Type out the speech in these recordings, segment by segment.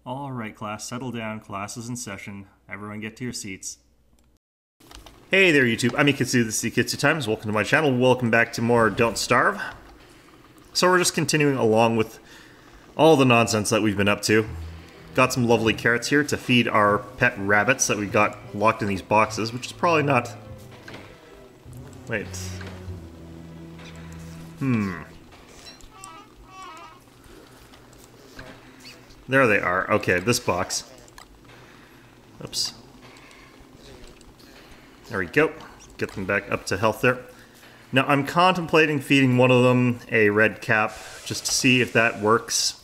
Alright class, settle down, class is in session, everyone get to your seats. Hey there YouTube, I'm Yukitsu, this is Yukitsu Times, welcome to my channel, welcome back to more Don't Starve. So we're just continuing along with all the nonsense that we've been up to. Got some lovely carrots here to feed our pet rabbits that we got locked in these boxes, which is probably not... Wait. There they are. Okay, this box. Oops. There we go. Get them back up to health there. Now, I'm contemplating feeding one of them a red cap, just to see if that works.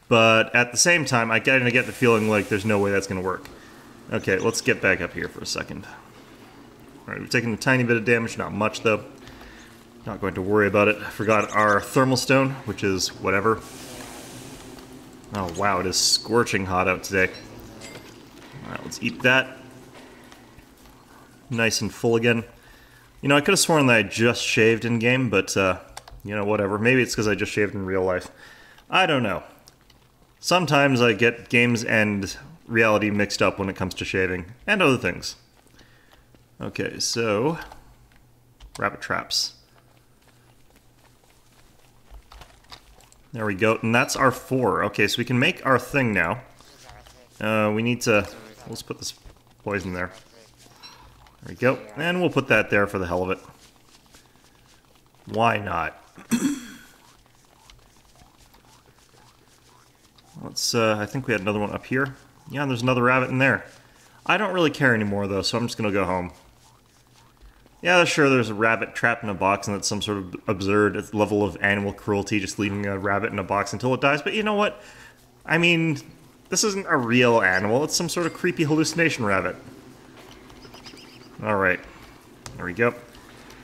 But at the same time, I kind of get the feeling like there's no way that's going to work. Okay, let's get back up here for a second. Alright, we've taken a tiny bit of damage, not much though. Not going to worry about it. I forgot our thermal stone, which is whatever. Oh wow, it is scorching hot out today. Alright, let's eat that. Nice and full again. You know, I could have sworn that I just shaved in-game, but, you know, whatever. Maybe it's because I just shaved in real life. I don't know. Sometimes I get games and reality mixed up when it comes to shaving, and other things. Okay, so... rabbit traps. There we go, and that's our 4. Okay, so we can make our thing now. We need to... let's put this poison there. There we go, and we'll put that there for the hell of it. Why not? Let's, I think we had another one up here. Yeah, there's another rabbit in there. I don't really care anymore, though, so I'm just gonna go home. Yeah, sure, there's a rabbit trapped in a box, and that's some sort of absurd level of animal cruelty, just leaving a rabbit in a box until it dies, but you know what? I mean, this isn't a real animal, it's some sort of creepy hallucination rabbit. Alright, there we go.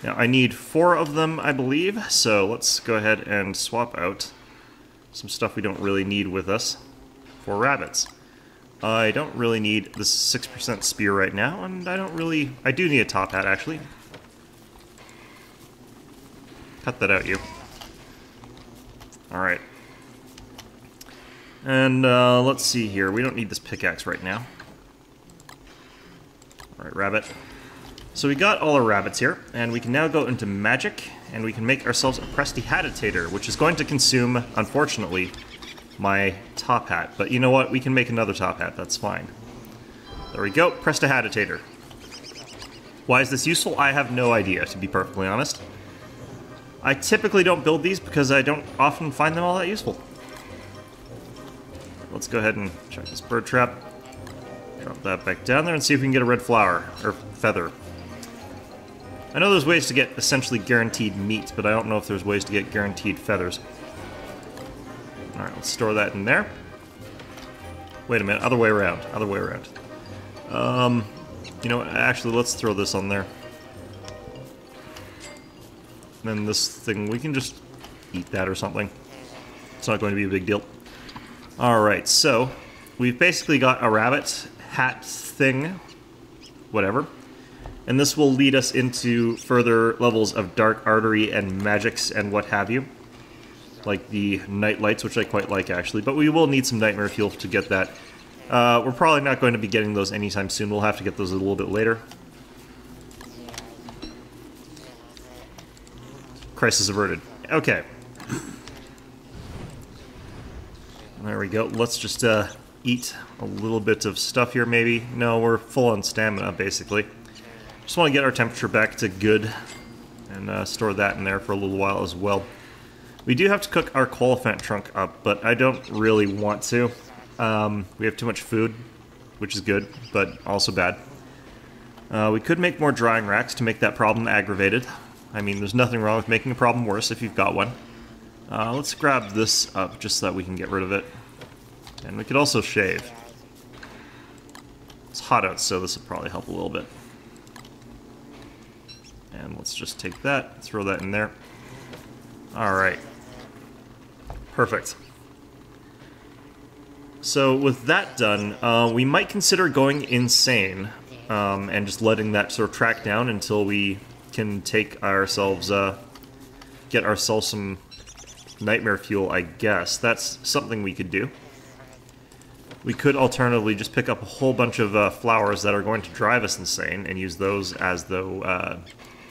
Now, I need 4 of them, I believe, so let's go ahead and swap out some stuff we don't really need with us for rabbits. I don't really need this 6% spear right now, and I do need a top hat, actually. Cut that out, you. Alright. And, let's see here. We don't need this pickaxe right now. Alright, rabbit. So we got all our rabbits here, and we can now go into magic, and we can make ourselves a Prestihatinator, which is going to consume, unfortunately, my top hat. But you know what? We can make another top hat. That's fine. There we go. Prestihatinator. Why is this useful? I have no idea, to be perfectly honest. I typically don't build these because I don't often find them all that useful. Let's go ahead and check this bird trap. Drop that back down there and see if we can get a red flower, or feather. I know there's ways to get essentially guaranteed meat, but I don't know if there's ways to get guaranteed feathers. Alright, let's store that in there. Wait a minute, other way around, other way around. You know what, actually, let's throw this on there. And then this thing, we can just eat that or something. It's not going to be a big deal. Alright, so, we've basically got a rabbit hat thing, whatever. And this will lead us into further levels of dark artery and magics and what have you. Like the night lights, which I quite like actually, but we will need some nightmare fuel to get that. We're probably not going to be getting those anytime soon. We'll have to get those a little bit later. Crisis averted. Okay. There we go. Let's just eat a little bit of stuff here, maybe. No, we're full on stamina, basically. Just want to get our temperature back to good and store that in there for a little while as well. We do have to cook our Qualiphant trunk up, but I don't really want to. We have too much food, which is good, but also bad. We could make more drying racks to make that problem aggravated. I mean, there's nothing wrong with making a problem worse if you've got one. Let's grab this up just so that we can get rid of it. And we could also shave. It's hot out, so this will probably help a little bit. And let's just take that, throw that in there. Alright. Perfect. So with that done, we might consider going insane and just letting that sort of track down until we can take ourselves, get ourselves some nightmare fuel, I guess. That's something we could do. We could alternatively just pick up a whole bunch of flowers that are going to drive us insane and use those as though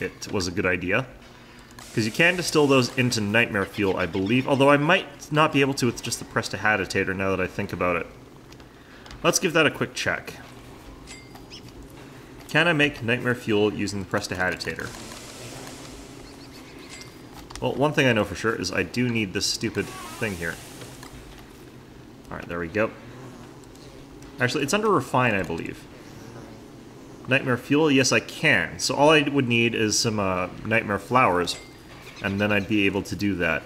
it was a good idea. Because you can distill those into nightmare fuel, I believe, although I might not be able to with just the Prestihatinator now that I think about it. Let's give that a quick check. Can I make nightmare fuel using the Prestihatinator? Well, one thing I know for sure is I do need this stupid thing here. Alright, there we go. Actually, it's under refine, I believe. Nightmare fuel? Yes, I can. So all I would need is some nightmare flowers, and then I'd be able to do that.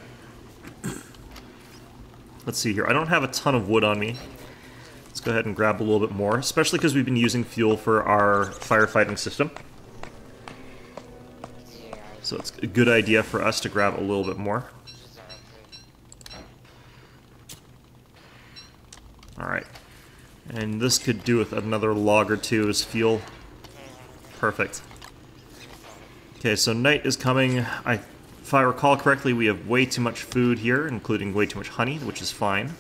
Let's see here. I don't have a ton of wood on me. Let's go ahead and grab a little bit more, especially because we've been using fuel for our firefighting system. So it's a good idea for us to grab a little bit more. Alright. And this could do with another log or two as fuel. Perfect. Okay, so night is coming. If I recall correctly, we have way too much food here, including way too much honey, which is fine.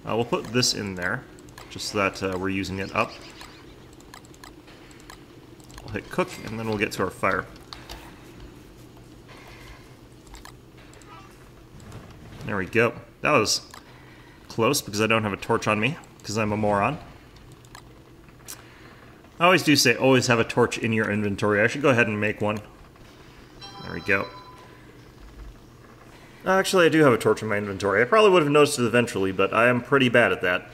We'll put this in there, just so that we're using it up. We'll hit cook, and then we'll get to our fire. There we go. That was close, because I don't have a torch on me, because I'm a moron. I always do say, always have a torch in your inventory. I should go ahead and make one. There we go. Actually, I do have a torch in my inventory. I probably would have noticed it eventually, but I am pretty bad at that.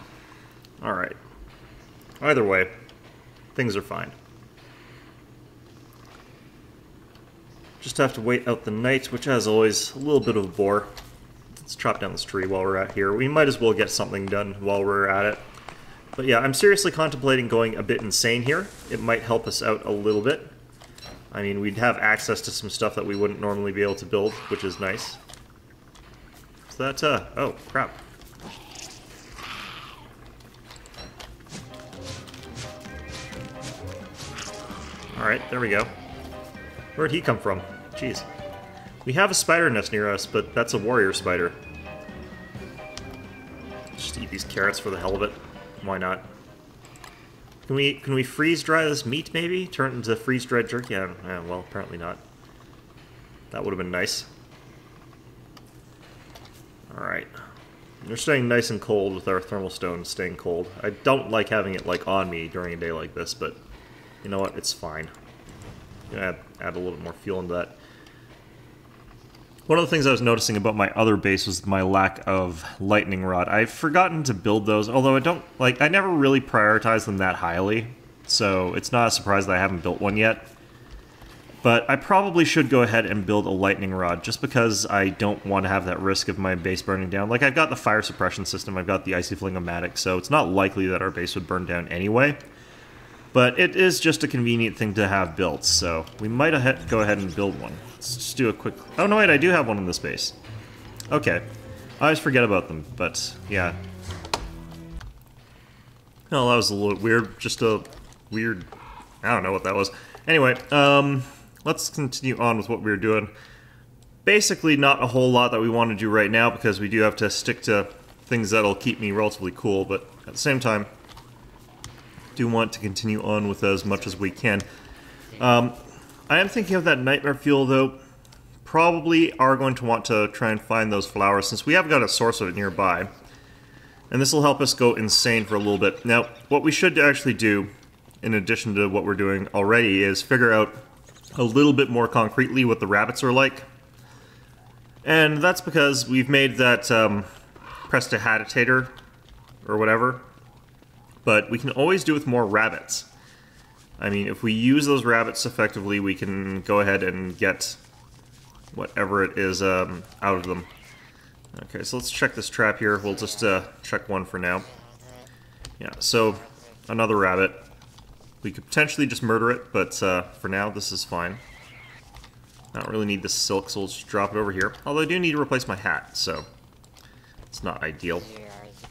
Alright. Either way, things are fine. Just have to wait out the night, which as always, a little bit of a bore. Let's chop down this tree while we're at here. We might as well get something done while we're at it. But yeah, I'm seriously contemplating going a bit insane here. It might help us out a little bit. I mean, we'd have access to some stuff that we wouldn't normally be able to build, which is nice. So that's, oh, crap. Alright, there we go. Where'd he come from? Jeez. We have a spider nest near us, but that's a warrior spider. Just eat these carrots for the hell of it. Why not? Can we freeze dry this meat, maybe? Turn it into freeze dried jerky? Yeah, well, apparently not. That would have been nice. Alright. We're staying nice and cold with our thermal stone staying cold. I don't like having it, like, on me during a day like this, but you know what? It's fine. I'm gonna add a little bit more fuel into that. One of the things I was noticing about my other base was my lack of lightning rod. I've forgotten to build those, although I never really prioritized them that highly, so it's not a surprise that I haven't built one yet. But I probably should go ahead and build a lightning rod, just because I don't want to have that risk of my base burning down. Like, I've got the fire suppression system, I've got the icy fling-o-matic, so it's not likely that our base would burn down anyway. But it is just a convenient thing to have built, so we might go ahead and build one. Let's just do a quick... Oh, no, wait, I do have one in this base. Okay. I always forget about them, but yeah. Oh, that was a little weird. Just a weird... I don't know what that was. Anyway, let's continue on with what we were doing. Basically, not a whole lot that we want to do right now, because we do have to stick to things that'll keep me relatively cool, but at the same time, do want to continue on with as much as we can. I am thinking of that nightmare fuel, though. Probably are going to want to try and find those flowers, since we have got a source of it nearby. And this will help us go insane for a little bit. Now, what we should actually do, in addition to what we're doing already, is figure out a little bit more concretely what the rabbits are like. And that's because we've made that Prestihatinator, or whatever. But we can always do with more rabbits. I mean, if we use those rabbits effectively, we can go ahead and get whatever it is out of them. Okay, so let's check this trap here. We'll just check one for now. Yeah, so another rabbit. We could potentially just murder it, but for now, this is fine. I don't really need this silk, so we'll just drop it over here. Although I do need to replace my hat, so it's not ideal.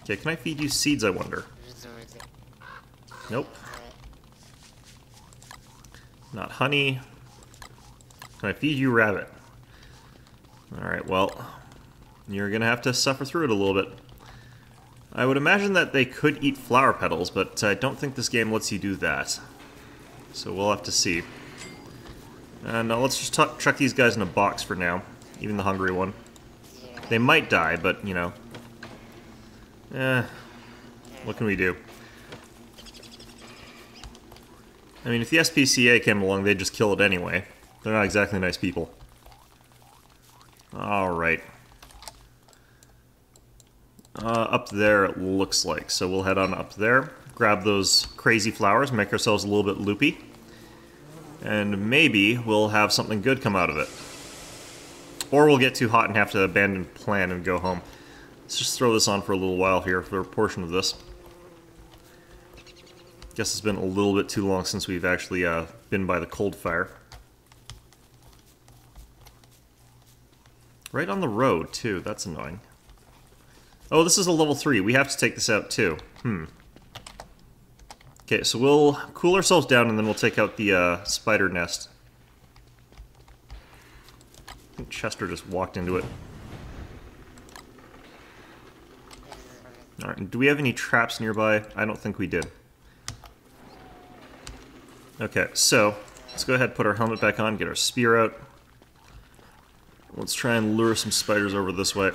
Okay, can I feed you seeds, I wonder? Nope. Not honey. Can I feed you rabbit? Alright, well, you're gonna have to suffer through it a little bit. I would imagine that they could eat flower petals, but I don't think this game lets you do that. So we'll have to see. And let's just chuck these guys in a box for now, even the hungry one. They might die, but, you know. What can we do? I mean, if the SPCA came along, they'd just kill it anyway. They're not exactly nice people. Alright. Up there it looks like, so we'll head on up there. Grab those crazy flowers, make ourselves a little bit loopy. And maybe we'll have something good come out of it. Or we'll get too hot and have to abandon plan and go home. Let's just throw this on for a little while here for a portion of this. Guess it's been a little bit too long since we've actually been by the cold fire. Right on the road, too. That's annoying. Oh, this is a level 3. We have to take this out, too. Okay, so we'll cool ourselves down and then we'll take out the spider nest. I think Chester just walked into it. Alright, do we have any traps nearby? I don't think we did. Okay, so let's go ahead and put our helmet back on, get our spear out. Let's try and lure some spiders over this way.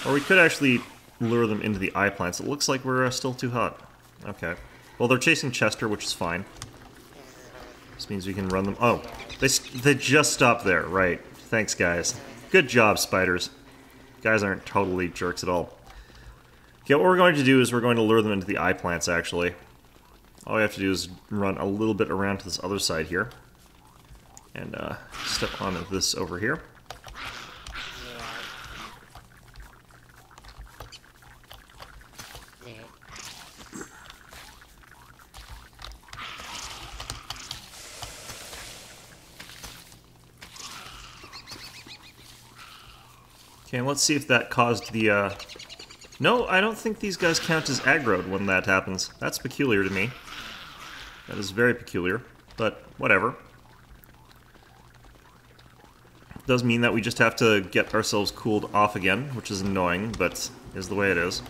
Or we could actually lure them into the eye plants. It looks like we're still too hot. Okay. Well, they're chasing Chester, which is fine. This means we can run them. Oh, they just stopped there. Right. Thanks, guys. Good job, spiders. Guys aren't totally jerks at all. Okay, what we're going to do is we're going to lure them into the eye plants, actually. All we have to do is run a little bit around to this other side here. And step on this over here. Okay, let's see if that caused the, No, I don't think these guys count as aggroed when that happens. That's peculiar to me. That is very peculiar, but whatever. It does mean that we just have to get ourselves cooled off again, which is annoying, but is the way it is.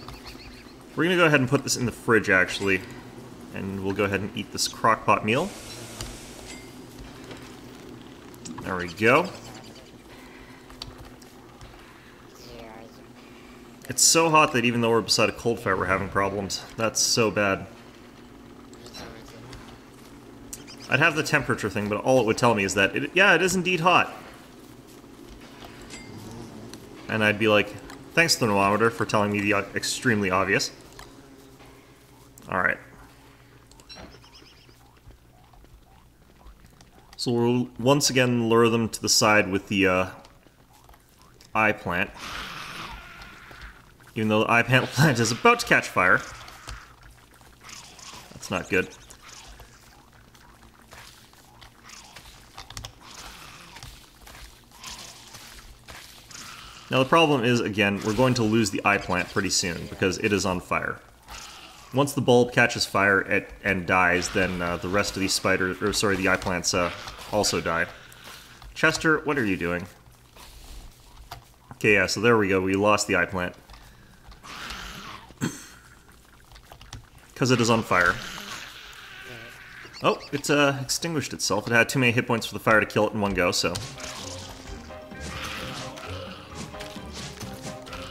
We're gonna go ahead and put this in the fridge, actually, and we'll go ahead and eat this crock-pot meal. There we go. It's so hot that even though we're beside a cold fire, we're having problems. That's so bad. I'd have the temperature thing, but all it would tell me is that, it is indeed hot. And I'd be like, thanks, thermometer, for telling me the extremely obvious. Alright. So we'll once again lure them to the side with the eye plant. Even though the eye plant is about to catch fire. That's not good. Now the problem is, again, we're going to lose the eye plant pretty soon because it is on fire. Once the bulb catches fire and dies, then the rest of these spiders, or sorry, the eye plants also die. Chester, what are you doing? Okay, yeah, so there we go. We lost the eye plant. Because it is on fire. Oh, it's extinguished itself. It had too many hit points for the fire to kill it in one go, so...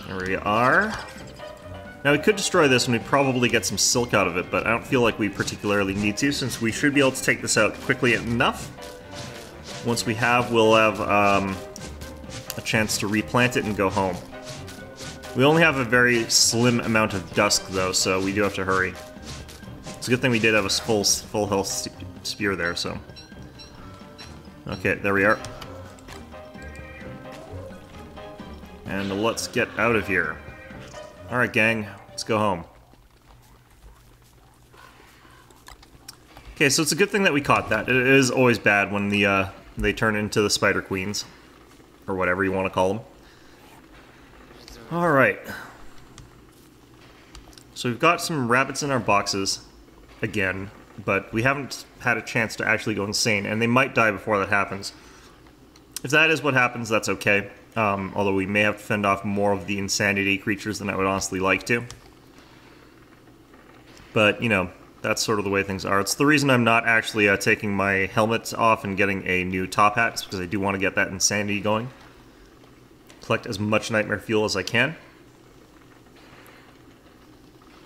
There we are. Now we could destroy this and we'd probably get some silk out of it, but I don't feel like we particularly need to, since we should be able to take this out quickly enough. Once we have, we'll have a chance to replant it and go home. We only have a very slim amount of dusk, though, so we do have to hurry. It's a good thing we did have a full health spear there, so... Okay, there we are. And let's get out of here. Alright, gang, let's go home. Okay, so it's a good thing that we caught that. It is always bad when they turn into the spider queens. Or whatever you want to call them. Alright. So we've got some rabbits in our boxes, again, but we haven't had a chance to actually go insane, and they might die before that happens. If that is what happens, that's okay. although we may have to fend off more of the insanity creatures than I would honestly like to. But, you know, that's sort of the way things are. It's the reason I'm not actually taking my helmet off and getting a new top hat, because I do want to get that insanity going. Collect as much nightmare fuel as I can.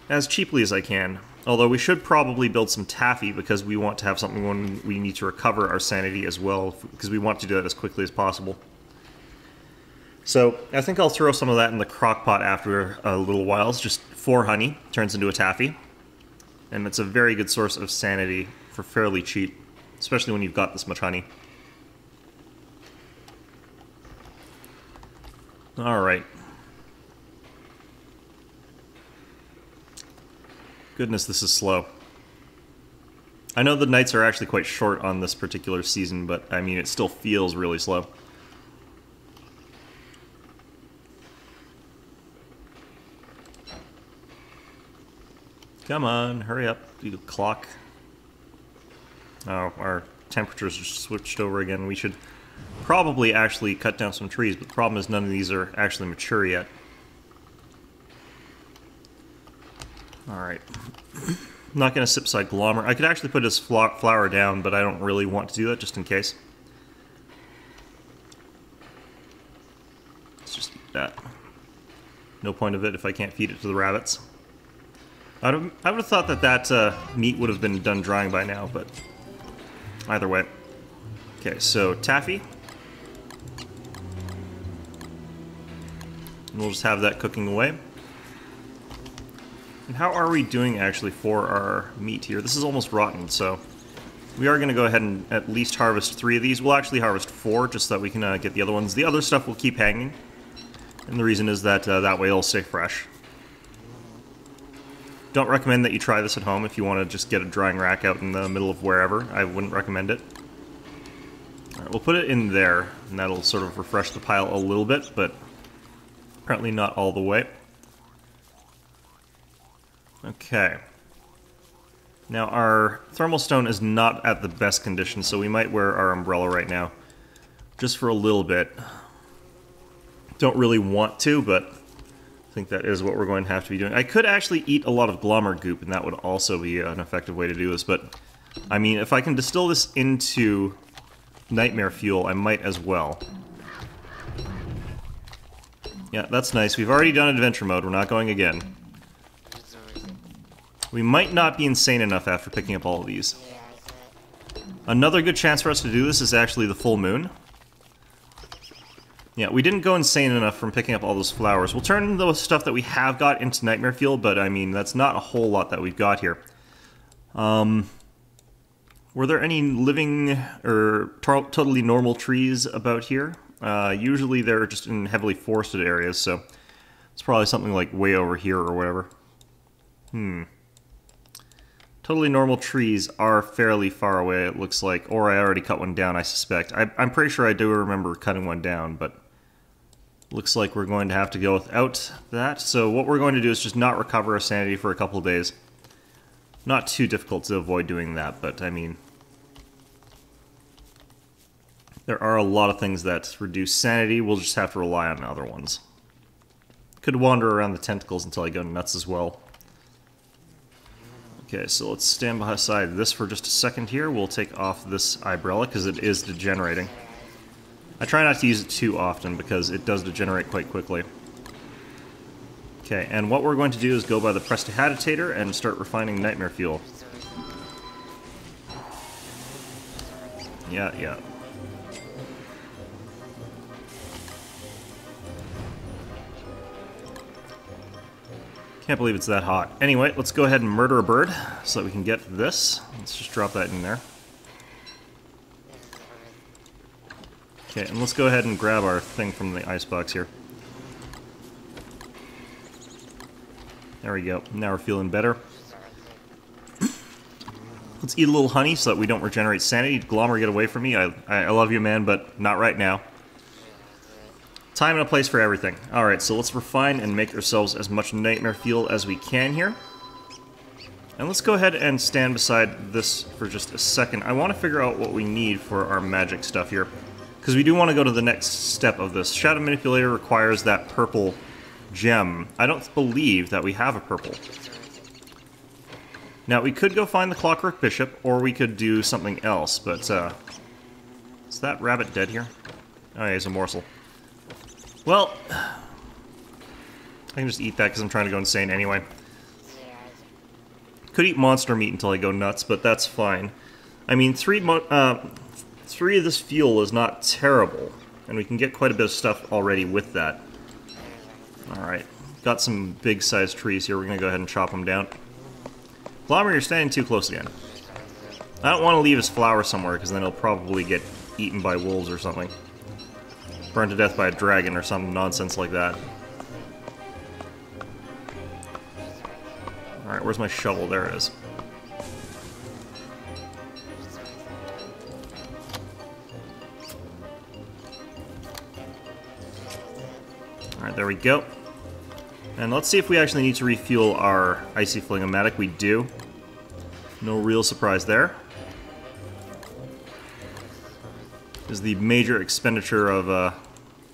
As cheaply as I can. Although we should probably build some taffy, because we want to have something when we need to recover our sanity as well, because we want to do that as quickly as possible. So, I think I'll throw some of that in the crock pot after a little while. It's just 4 honey, turns into a taffy. And it's a very good source of sanity for fairly cheap, especially when you've got this much honey. Alright. Goodness, this is slow. I know the nights are actually quite short on this particular season, but I mean, it still feels really slow. Come on, hurry up, you clock. Oh, our temperatures just switched over again. We should probably actually cut down some trees, but the problem is none of these are actually mature yet. Alright. I'm not going to sit beside Glommer. I could actually put his flower down, but I don't really want to do that, just in case. Let's just eat that. No point of it if I can't feed it to the rabbits. I would have thought that that meat would have been done drying by now, but either way. Okay, so taffy. And we'll just have that cooking away. And how are we doing actually for our meat here? This is almost rotten, so we are going to go ahead and at least harvest 3 of these. We'll actually harvest 4 just so that we can get the other ones. The other stuff will keep hanging. And the reason is that that way it'll stay fresh. Don't recommend that you try this at home if you want to just get a drying rack out in the middle of wherever. I wouldn't recommend it. Alright, we'll put it in there, and that'll sort of refresh the pile a little bit, but apparently not all the way. Okay. Now our thermal stone is not at the best condition, so we might wear our umbrella right now. Just for a little bit. Don't really want to, but I think that is what we're going to have to be doing. I could actually eat a lot of Glommer goop, and that would also be an effective way to do this, but I mean, if I can distill this into nightmare fuel, I might as well. Yeah, that's nice. We've already done adventure mode. We're not going again. We might not be insane enough after picking up all of these. Another good chance for us to do this is actually the full moon. Yeah, we didn't go insane enough from picking up all those flowers. We'll turn the stuff that we have got into nightmare fuel, but I mean, that's not a whole lot that we've got here. Were there any living or totally normal trees about here? Usually they're just in heavily forested areas, so it's probably something like way over here or whatever. Totally normal trees are fairly far away, it looks like. Or I already cut one down, I suspect. I'm pretty sure I do remember cutting one down, but looks like we're going to have to go without that. So what we're going to do is just not recover our sanity for a couple of days. Not too difficult to avoid doing that, but I mean, there are a lot of things that reduce sanity. We'll just have to rely on other ones. Could wander around the tentacles until I go nuts as well. Okay, so let's stand beside this for just a second here. We'll take off this umbrella because it is degenerating. I try not to use it too often because it does degenerate quite quickly. Okay, and what we're going to do is go by the Prestihatinator and start refining nightmare fuel. Yeah. Can't believe it's that hot. Anyway, let's go ahead and murder a bird so that we can get this. Let's just drop that in there. Okay, and let's go ahead and grab our thing from the icebox here. There we go. Now we're feeling better. Let's eat a little honey so that we don't regenerate sanity. Glommer, get away from me. I love you, man, but not right now. Time and a place for everything. Alright, so let's refine and make ourselves as much nightmare fuel as we can here. And let's go ahead and stand beside this for just a second. I want to figure out what we need for our magic stuff here. because we do want to go to the next step of this. Shadow Manipulator requires that purple gem. I don't believe that we have a purple. Now, we could go find the Clockwork Bishop, or we could do something else, but, is that rabbit dead here? Oh, yeah, he's a morsel. Well, I can just eat that because I'm trying to go insane anyway. Could eat monster meat until I go nuts, but that's fine. I mean, three of this fuel is not terrible, and we can get quite a bit of stuff already with that. Alright, got some big-sized trees here. We're going to go ahead and chop them down. Glommer, you're standing too close again. I don't want to leave his flower somewhere, because then he'll probably get eaten by wolves or something. Burned to death by a dragon or some nonsense like that. Alright, where's my shovel? There it is. Alright, there we go. And let's see if we actually need to refuel our Icy Fling-O-Matic. We do. No real surprise there. Is the major expenditure of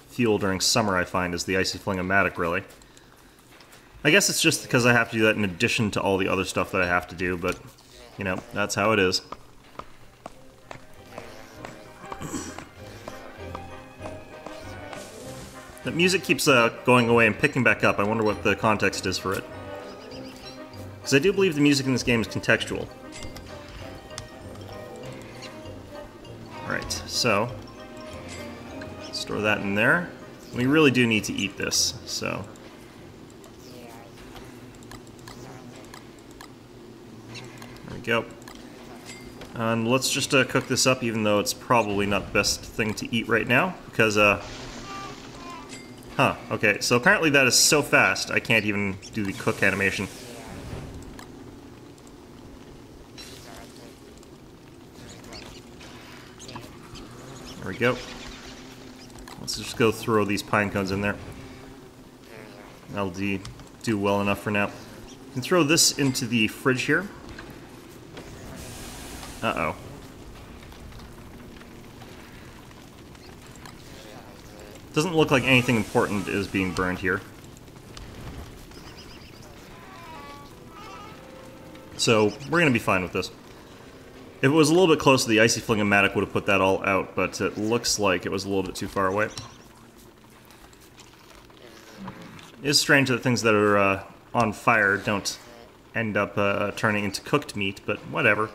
fuel during summer, I find, is the Icy Fling-O-Matic, really. I guess it's just because I have to do that in addition to all the other stuff that I have to do, but, you know, that's how it is. The music keeps going away and picking back up. I wonder what the context is for it. Because I do believe the music in this game is contextual. Alright, so store that in there. We really do need to eat this, so... There we go. And let's just cook this up, even though it's probably not the best thing to eat right now, because, Huh, okay, so apparently that is so fast, I can't even do the cook animation. There we go. Let's just go throw these pine cones in there. That'll do well enough for now. You can throw this into the fridge here. Uh-oh. Doesn't look like anything important is being burned here. So, we're going to be fine with this. If it was a little bit closer, the Icy Fling-O-Matic would have put that all out, but it looks like it was a little bit too far away. It is strange that things that are on fire don't end up turning into cooked meat, but whatever.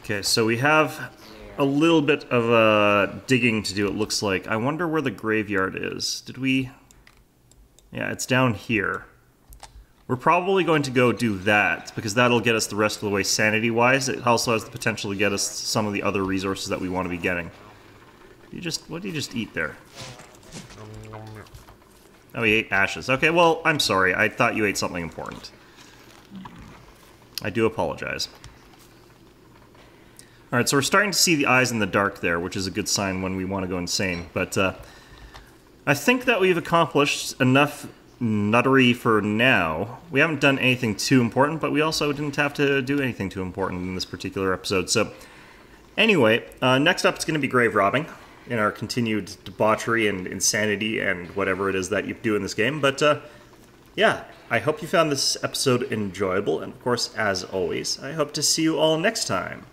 Okay, so we have a little bit of digging to do, it looks like. I wonder where the graveyard is. Did we... Yeah, it's down here. We're probably going to go do that, because that'll get us the rest of the way sanity-wise. It also has the potential to get us some of the other resources that we want to be getting. What did you just eat there? Oh, he ate ashes. Okay, well, I'm sorry. I thought you ate something important. I do apologize. Alright, so we're starting to see the eyes in the dark there, which is a good sign when we want to go insane. But I think that we've accomplished enough nuttery for now. We haven't done anything too important, but we also didn't have to do anything too important in this particular episode. So, anyway, next up it's going to be grave robbing in our continued debauchery and insanity and whatever it is that you do in this game. But, yeah, I hope you found this episode enjoyable, and of course, as always, I hope to see you all next time.